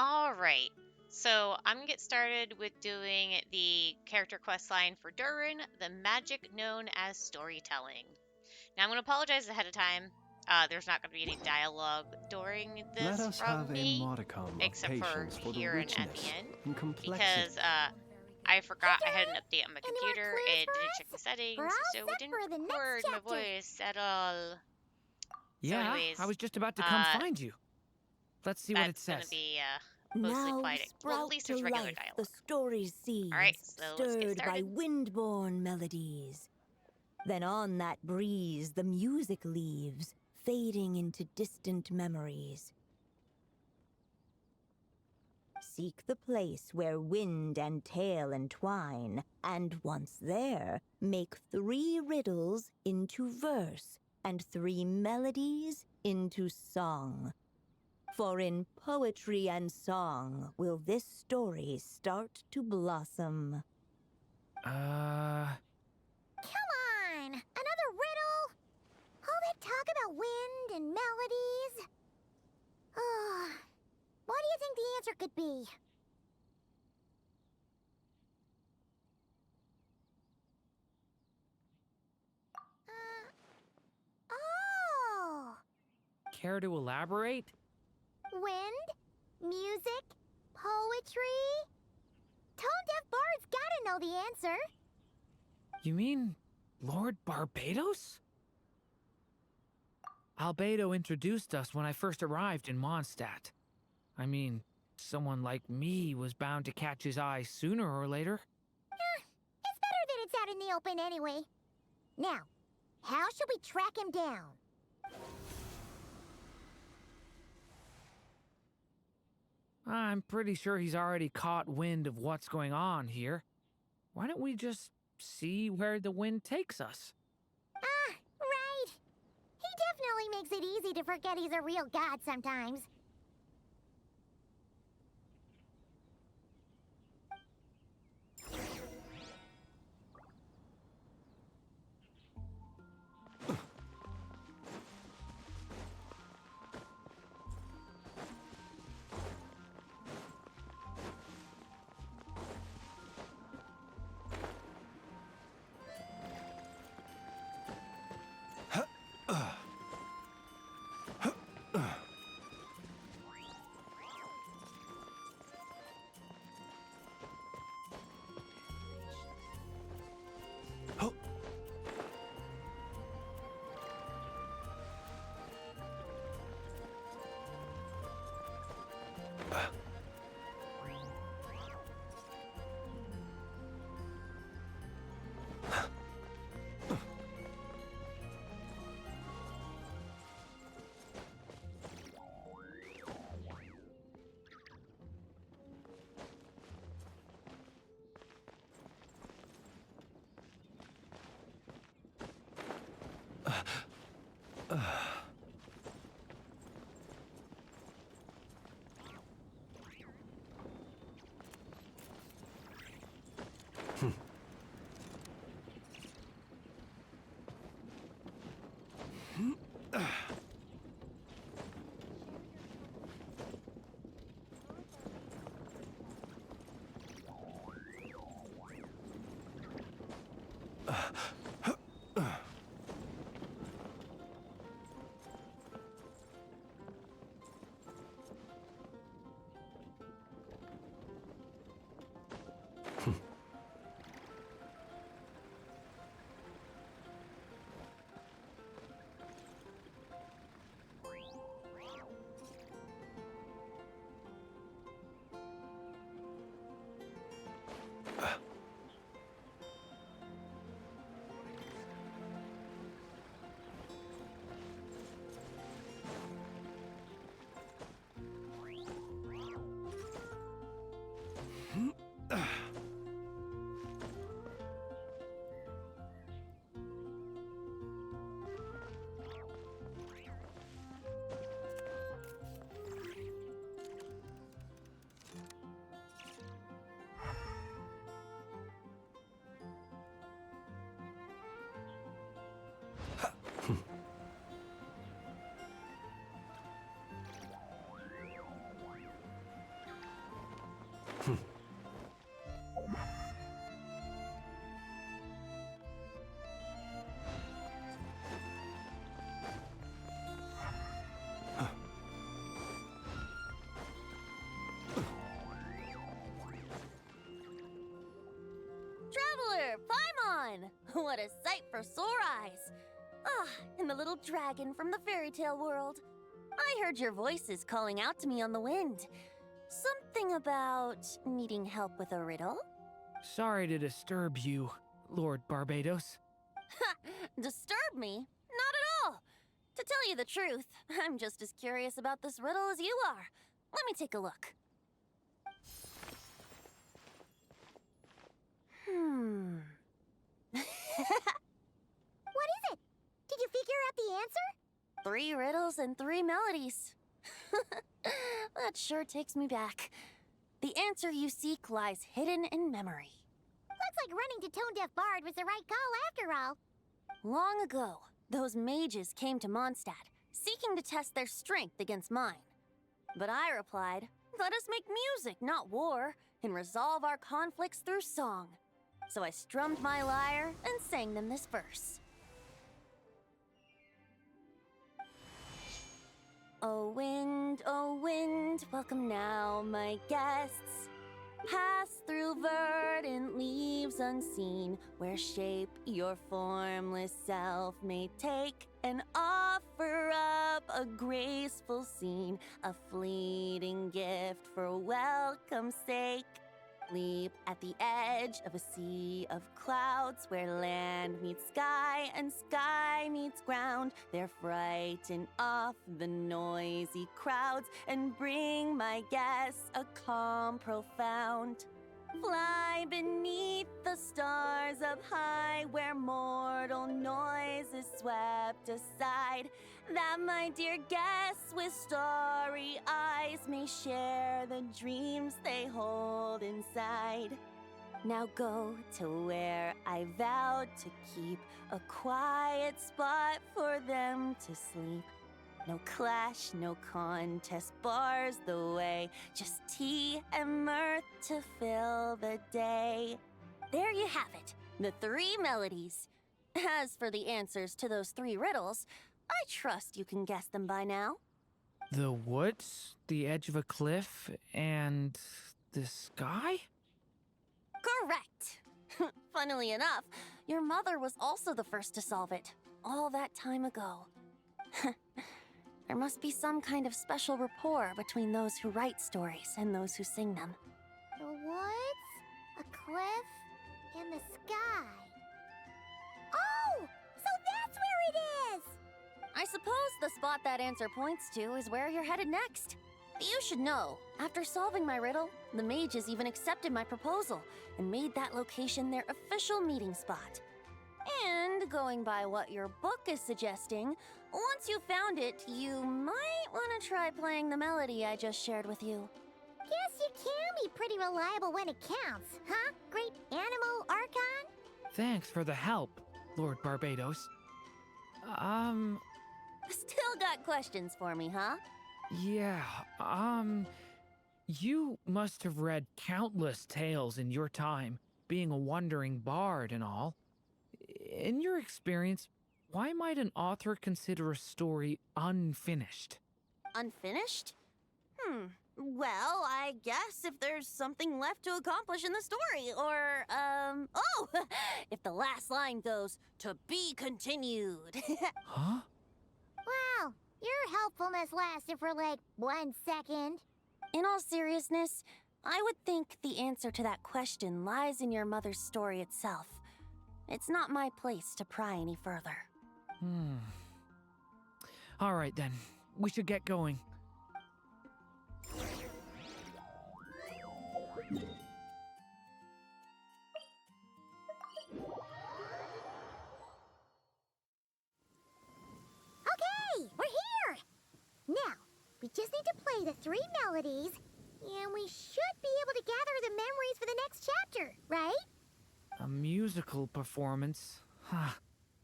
All right. So I'm gonna get started with doing the character quest line for Durin, the magic known as storytelling. Now I'm gonna apologize ahead of time. There's not gonna be any dialogue during Let this us have from a me, modicum of except for patience for the here and at the richness end, and complexity. because I forgot I had an Hey, update on my any more computer. clues It for didn't check the us? We're settings, all so it set didn't for the next record my chapter. voice at all. So, Yeah, I anyways, was just about to come uh, find you. Let's see what it that's gonna says. be mostly Now quiet. Well, at sprout least to there's regular life the dialogue. story's All right, seeds, so let's get stirred by started. wind-borne melodies. Then on that breeze the music leaves, fading into distant memories. Seek the place where wind and tale entwine, and once there, make 3 riddles into verse, and 3 melodies into song. For in poetry and song will this story start to blossom. Come on, another riddle? All that talk about wind and melodies? Oh, what do you think the answer could be? Oh, Care to elaborate? wind, music, poetry. Tone-deaf bards gotta know the answer. You mean Lord Barbados? Albedo introduced us when I first arrived in Mondstadt. I mean, someone like me was bound to catch his eye sooner or later. It's better that it's out in the open anyway. Now, how should we track him down? I'm pretty sure he's already caught wind of what's going on here. Why don't we just see where the wind takes us? Ah, right. He definitely makes it easy to forget he's a real god sometimes. What a sight for sore eyes! Ah, and the little dragon from the fairy tale world. I heard your voices calling out to me on the wind. Something about needing help with a riddle? Sorry to disturb you, Lord Barbados. Disturb me? Not at all! To tell you the truth, I'm just as curious about this riddle as you are. Let me take a look. What is it? Did you figure out the answer? 3 riddles and 3 melodies. That sure takes me back. The answer you seek lies hidden in memory. Looks like running to Tone Deaf Bard was the right call after all. Long ago, those mages came to Mondstadt, seeking to test their strength against mine. But I replied, let us make music, not war, and resolve our conflicts through song. So I strummed my lyre and sang them this verse. O wind, welcome now, my guests. Pass through verdant leaves unseen, where shape your formless self may take, and offer up a graceful scene, a fleeting gift for welcome's sake. Leap at the edge of a sea of clouds, where land meets sky and sky meets ground. There frighten off the noisy crowds and bring my guests a calm profound. Fly beneath the stars up high, where mortal noise is swept aside, that my dear guests with starry eyes may share the dreams they hold inside. Now go to where I vowed to keep a quiet spot for them to sleep. No clash, no contest bars the way, just tea and mirth to fill the day. There you have it, the 3 melodies. As for the answers to those 3 riddles, I trust you can guess them by now. The woods, the edge of a cliff, and the sky? Correct! Funnily enough, your mother was also the first to solve it, all that time ago. There must be some kind of special rapport between those who write stories and those who sing them. The woods, a cliff, and the sky. Oh! So that's where it is! I suppose the spot that answer points to is where you're headed next. You should know, after solving my riddle, the mages even accepted my proposal and made that location their official meeting spot. And going by what your book is suggesting, once you found it, you might want to try playing the melody I just shared with you. Guess you can be pretty reliable when it counts, huh? Great Animal Archon? Thanks for the help, Lord Barbados. Still got questions for me, huh? Yeah, you must have read countless tales in your time, being a wandering bard and all. In your experience, why might an author consider a story unfinished? Unfinished? Well, I guess if there's something left to accomplish in the story, or, oh! If the last line goes, to be continued. Huh? Wow, your helpfulness lasted for like 1 second. In all seriousness, I would think the answer to that question lies in your mother's story itself. It's not my place to pry any further. All right then, we should get going. Okay, we're here! Now, we just need to play the 3 melodies, and we should be able to gather the memories for the next chapter, right? A musical performance? Huh.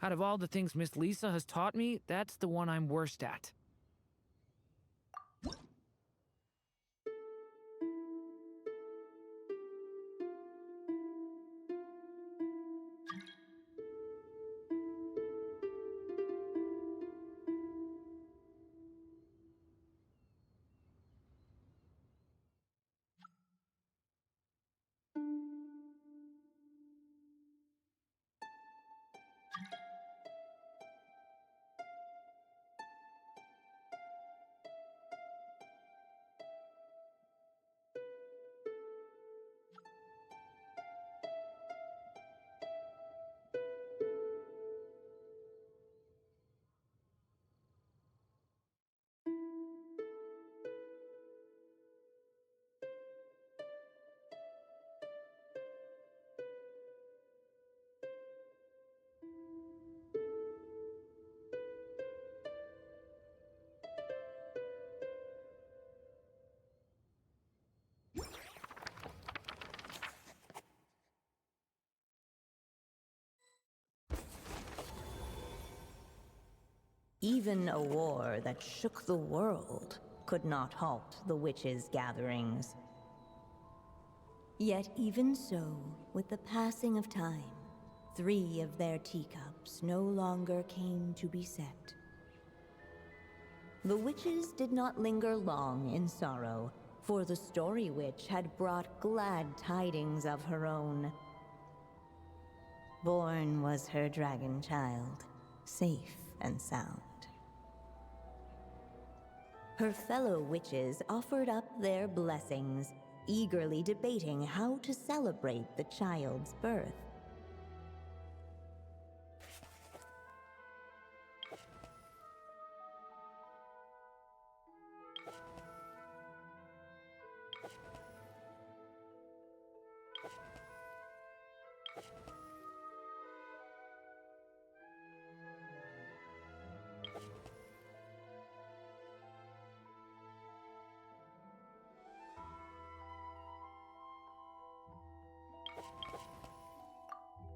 Out of all the things Miss Lisa has taught me, that's the one I'm worst at. Even a war that shook the world could not halt the witches' gatherings. Yet even so, with the passing of time, 3 of their teacups no longer came to be set. The witches did not linger long in sorrow, for the Story Witch had brought glad tidings of her own. Born was her dragon child, safe and sound. Her fellow witches offered up their blessings, eagerly debating how to celebrate the child's birth.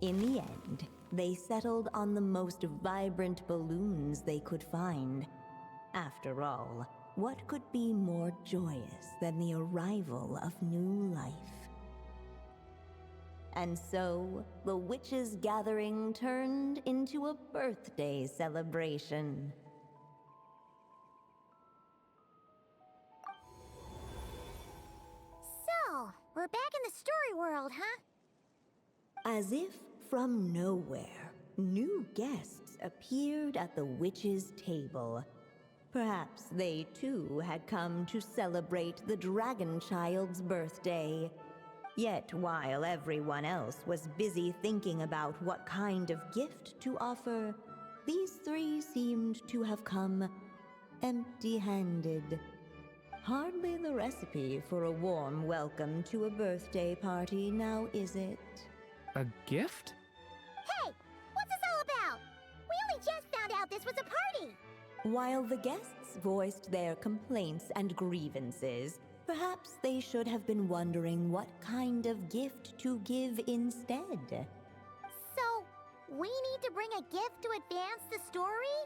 In the end, they settled on the most vibrant balloons they could find. After all, what could be more joyous than the arrival of new life? And so, the witches' gathering turned into a birthday celebration. So, we're back in the story world, huh? As if from nowhere, new guests appeared at the witches' table. Perhaps they too had come to celebrate the dragon child's birthday. Yet while everyone else was busy thinking about what kind of gift to offer, these 3 seemed to have come empty-handed. Hardly the recipe for a warm welcome to a birthday party, now is it? A gift? Hey, what's this all about? We only just found out this was a party! While the guests voiced their complaints and grievances, perhaps they should have been wondering what kind of gift to give instead. So, we need to bring a gift to advance the story?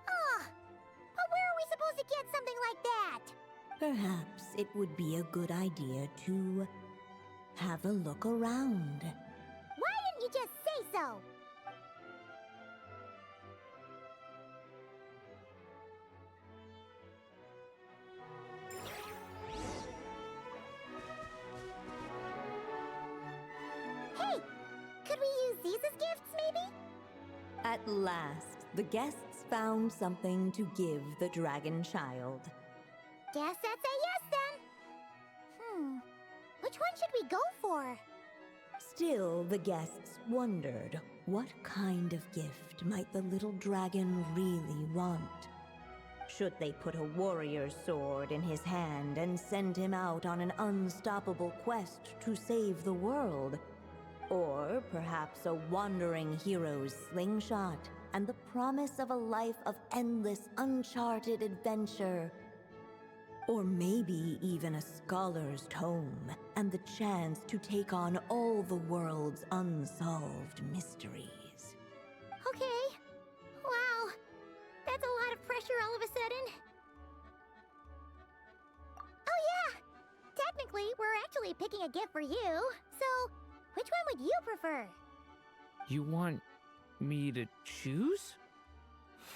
But where are we supposed to get something like that? Perhaps it would be a good idea to have a look around. Why didn't you just say so? Hey, could we use these as gifts, maybe? At last, the guests found something to give the dragon child. Guess that's a yes then. Which one should we go for? Still, the guests wondered what kind of gift might the little dragon really want. Should they put a warrior's sword in his hand and send him out on an unstoppable quest to save the world? Or perhaps a wandering hero's slingshot and the promise of a life of endless, uncharted adventure? Or maybe even a scholar's tome and the chance to take on all the world's unsolved mysteries. Okay. Wow. That's a lot of pressure all of a sudden. Oh yeah! Technically, we're actually picking a gift for you. So, which one would you prefer? You want me to choose?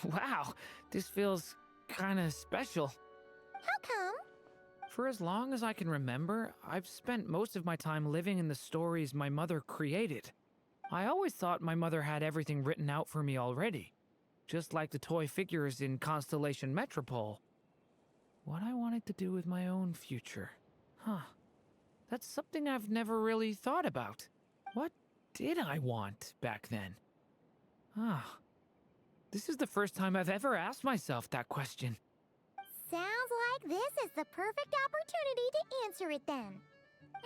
Wow, this feels kinda special. How come? For as long as I can remember, I've spent most of my time living in the stories my mother created. I always thought my mother had everything written out for me already, just like the toy figures in Constellation Metropole. What I wanted to do with my own future. That's something I've never really thought about. What did I want back then? This is the first time I've ever asked myself that question. Sounds like this is the perfect opportunity to answer it then.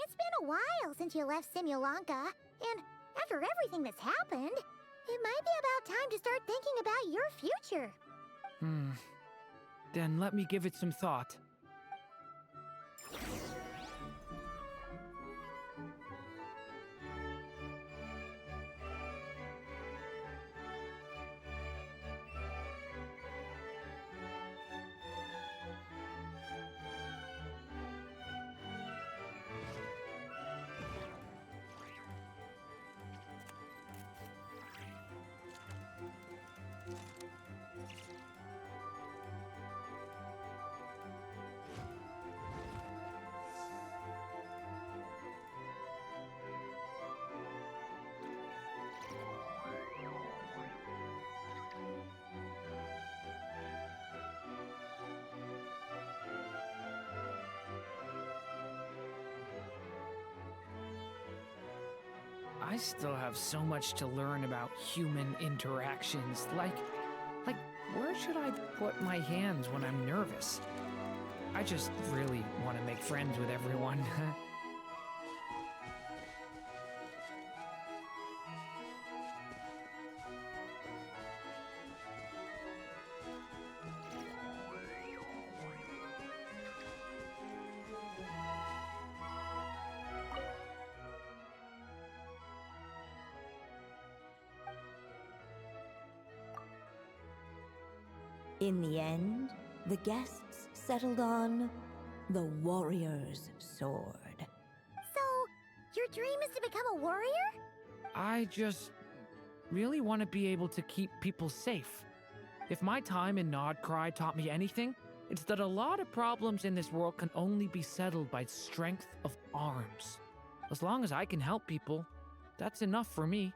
It's been a while since you left Simulanka, and after everything that's happened, it might be about time to start thinking about your future. Then let me give it some thought. I still have so much to learn about human interactions. Like, where should I put my hands when I'm nervous? I just really want to make friends with everyone. In the end, the guests settled on the warrior's sword. So, your dream is to become a warrior? I just really want to be able to keep people safe. If my time in Nodcry taught me anything, it's that a lot of problems in this world can only be settled by strength of arms. As long as I can help people, that's enough for me.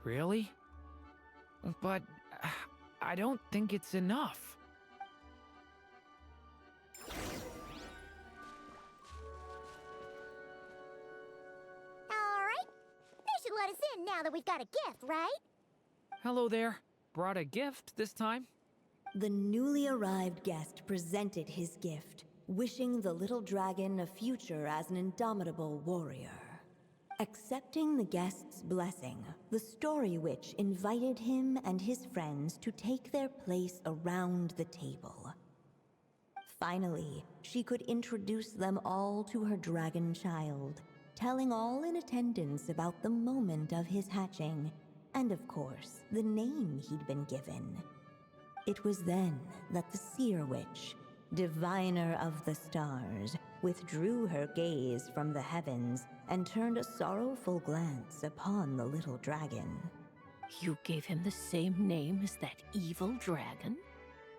Really? But I don't think it's enough. Alright. They should let us in now that we've got a gift, right? Hello there. Brought a gift this time? The newly arrived guest presented his gift, wishing the little dragon a future as an indomitable warrior. Accepting the guest's blessing, the Story Witch invited him and his friends to take their place around the table. Finally, she could introduce them all to her dragon child, telling all in attendance about the moment of his hatching, and of course, the name he'd been given. It was then that the Seer Witch, diviner of the stars, withdrew her gaze from the heavens and turned a sorrowful glance upon the little dragon. You gave him the same name as that evil dragon?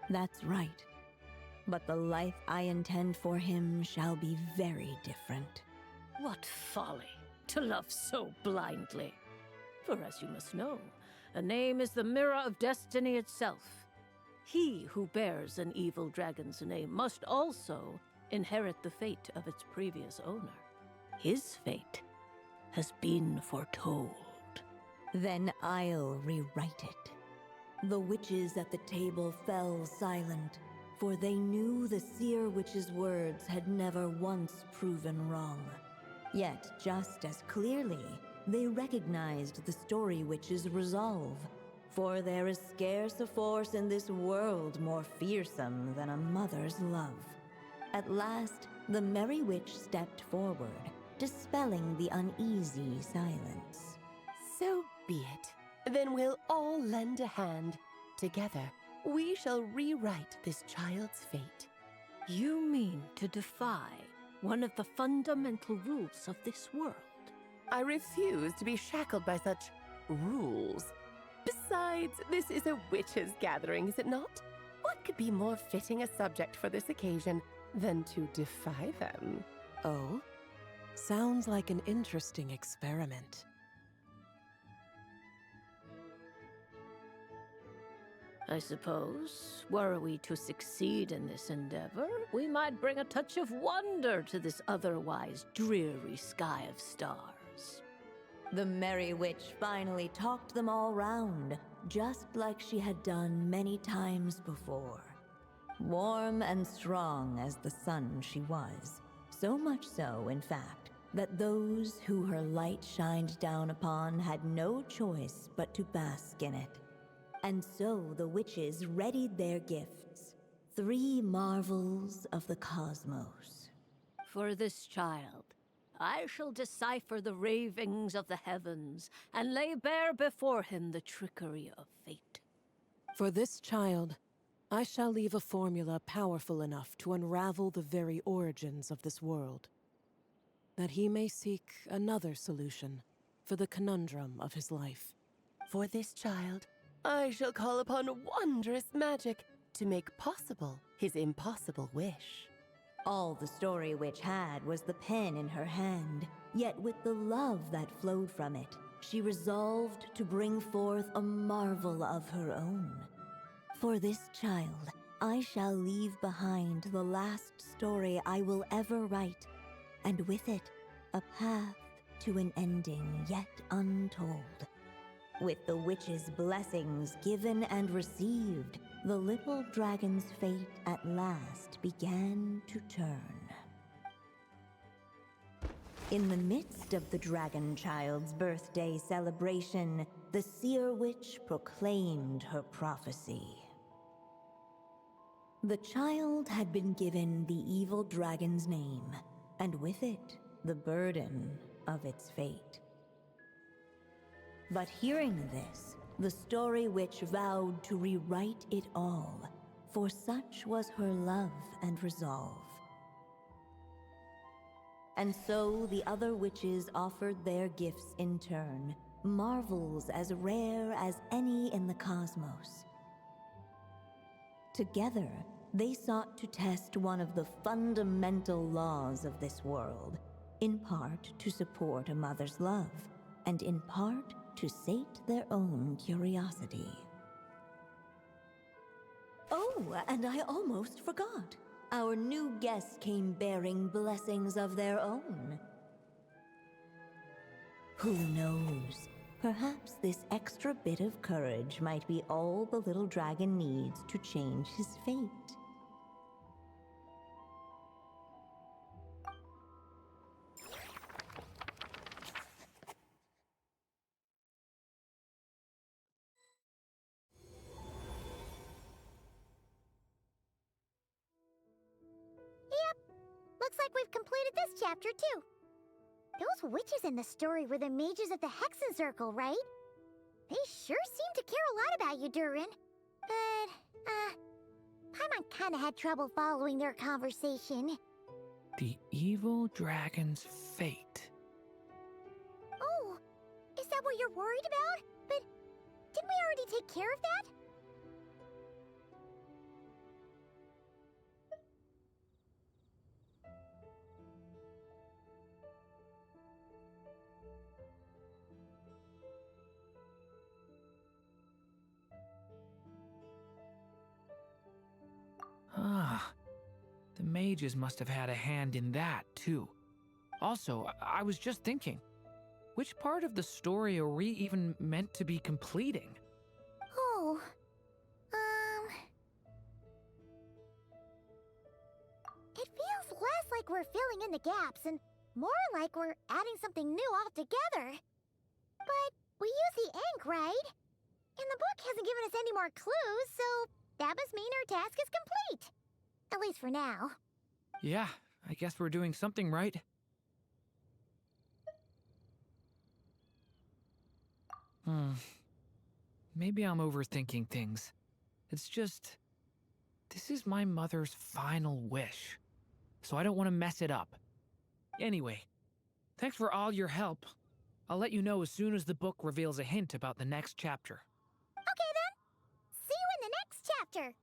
That's right. But the life I intend for him shall be very different. What folly, to love so blindly. For as you must know, a name is the mirror of destiny itself. He who bears an evil dragon's name must also inherit the fate of its previous owner. His fate has been foretold. Then I'll rewrite it. The witches at the table fell silent, for they knew the Seer Witch's words had never once proven wrong. Yet, just as clearly, they recognized the Story Witch's resolve, for there is scarce a force in this world more fearsome than a mother's love. At last, the Merry Witch stepped forward, dispelling the uneasy silence. So be it. Then we'll all lend a hand. Together, we shall rewrite this child's fate. You mean to defy one of the fundamental rules of this world? I refuse to be shackled by such rules. Besides, this is a witches' gathering, is it not? What could be more fitting a subject for this occasion than to defy them? Oh? Sounds like an interesting experiment. I suppose, were we to succeed in this endeavor, we might bring a touch of wonder to this otherwise dreary sky of stars. The Merry Witch finally talked them all round, just like she had done many times before. Warm and strong as the sun she was, so much so, in fact, that those who her light shined down upon had no choice but to bask in it. And so the witches readied their gifts, 3 marvels of the cosmos. For this child, I shall decipher the ravings of the heavens and lay bare before him the trickery of fate. For this child, I shall leave a formula powerful enough to unravel the very origins of this world, that he may seek another solution for the conundrum of his life. For this child, I shall call upon wondrous magic to make possible his impossible wish. All the Story Witch had was the pen in her hand, yet with the love that flowed from it, she resolved to bring forth a marvel of her own. For this child, I shall leave behind the last story I will ever write, and with it, a path to an ending yet untold. With the witch's blessings given and received, the little dragon's fate at last began to turn. In the midst of the dragon child's birthday celebration, the seer witch proclaimed her prophecy. The child had been given the evil dragon's name, and with it, the burden of its fate. But hearing this, the story witch vowed to rewrite it all, for such was her love and resolve. And so the other witches offered their gifts in turn, marvels as rare as any in the cosmos. Together, they sought to test one of the fundamental laws of this world, in part to support a mother's love, and in part to sate their own curiosity. Oh, and I almost forgot. Our new guests came bearing blessings of their own. Who knows? Perhaps this extra bit of courage might be all the little dragon needs to change his fate. Looks like we've completed this chapter, too. Those witches in the story were the mages at the Hexen Circle, right? They sure seem to care a lot about you, Durin. But, Paimon kinda had trouble following their conversation. The evil dragon's fate. Oh, is that what you're worried about? But didn't we already take care of that? Ah, the mages must have had a hand in that, too. Also, I was just thinking, which part of the story are we even meant to be completing? Oh, it feels less like we're filling in the gaps and more like we're adding something new altogether. But we use the ink, right? And the book hasn't given us any more clues, so that must mean our task is complete. At least for now. Yeah, I guess we're doing something right. Maybe I'm overthinking things. It's just, this is my mother's final wish, so I don't want to mess it up. Anyway, thanks for all your help. I'll let you know as soon as the book reveals a hint about the next chapter. Okay then. See you in the next chapter.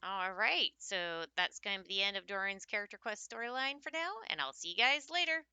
All right, so that's going to be the end of Doran's character quest storyline for now, and I'll see you guys later.